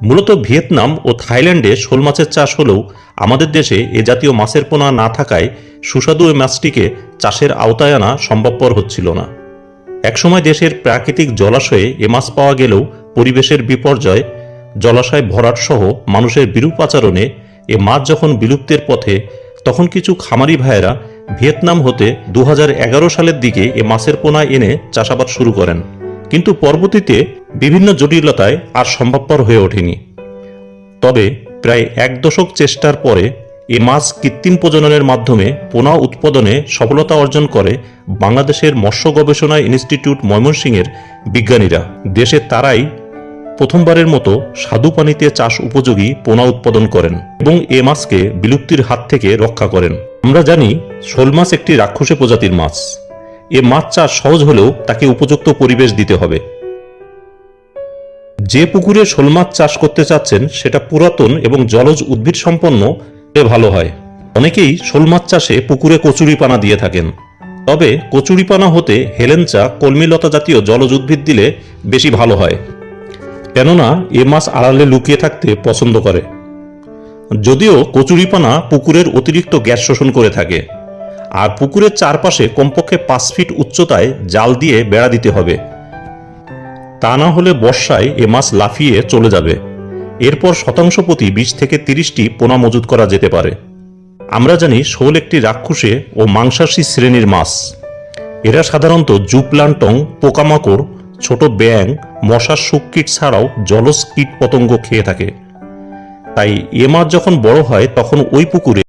মূলত ভিয়েতনাম ও থাইল্যান্ডে শোল মাছের চাষ হলেও আমাদের দেশে এ জাতীয় মাছের পোনা না থাকায় সুস্বাদু এই মাছটিকে চাষের আওতায় আনা সম্ভবপর হচ্ছিল না। একসময় দেশের প্রাকৃতিক জলাশয়ে এ মাছ পাওয়া গেলেও পরিবেশের বিপর্যয়, জলাশয় ভরাট সহ মানুষের বিরূপ আচরণে এ মাছ যখন বিলুপ্তের পথে, তখন কিছু খামারি ভাইয়েরা ভিয়েতনাম হতে 2011 সালের দিকে এ মাছের পোনা এনে চাষাবাদ শুরু করেন, কিন্তু পরবর্তীতে বিভিন্ন জটিলতায় আর সম্ভবপর হয়ে ওঠেনি। তবে প্রায় 1 দশক চেষ্টার পরে এ মাছ কৃত্রিম প্রজননের মাধ্যমে পোনা উৎপাদনে সফলতা অর্জন করে বাংলাদেশের মৎস্য গবেষণা ইনস্টিটিউট ময়মনসিংহের বিজ্ঞানীরা। দেশে তারাই প্রথমবারের মতো স্বাদু পানিতে চাষ উপযোগী পোনা উৎপাদন করেন এবং এ মাছকে বিলুপ্তির হাত থেকে রক্ষা করেন। আমরা জানি শোল মাছ একটি রাক্ষসী প্রজাতির মাছ। এ মাছ চাষ সহজ হলেও তাকে উপযুক্ত পরিবেশ দিতে হবে। যে পুকুরে শোল মাছ চাষ করতে চাচ্ছেন সেটা পুরাতন এবং জলজ উদ্ভিদ সম্পন্ন ভালো হয়। অনেকেই শোল মাছ চাষে পুকুরে কচুরিপানা দিয়ে থাকেন, তবে কচুরিপানা হতে হেলেঞ্চা, কলমিলতা জাতীয় জলজ উদ্ভিদ দিলে বেশি ভালো হয়, কেননা এ মাছ আড়ালে লুকিয়ে থাকতে পছন্দ করে। যদিও কচুরিপানা পুকুরের অতিরিক্ত গ্যাস শোষণ করে থাকে, আর পুকুরের চারপাশে কমপক্ষে 5 ফিট উচ্চতায় জাল দিয়ে বেড়া দিতে হবে, তা না হলে বর্ষায় এ মাছ লাফিয়ে চলে যাবে। এরপর শতাংশ প্রতি 20 থেকে 30টি পোনা মজুত করা যেতে পারে। আমরা জানি শোল একটি রাক্ষসে ও মাংসাশী শ্রেণীর মাছ। এরা সাধারণত জুপ্লান্টন, পোকামাকড়, ছোট ব্যাঙ, মশার শুককীট ছাড়াও জলজ কীট পতঙ্গ খেয়ে থাকে। তাই এ মাছ যখন বড় হয় তখন ওই পুকুরে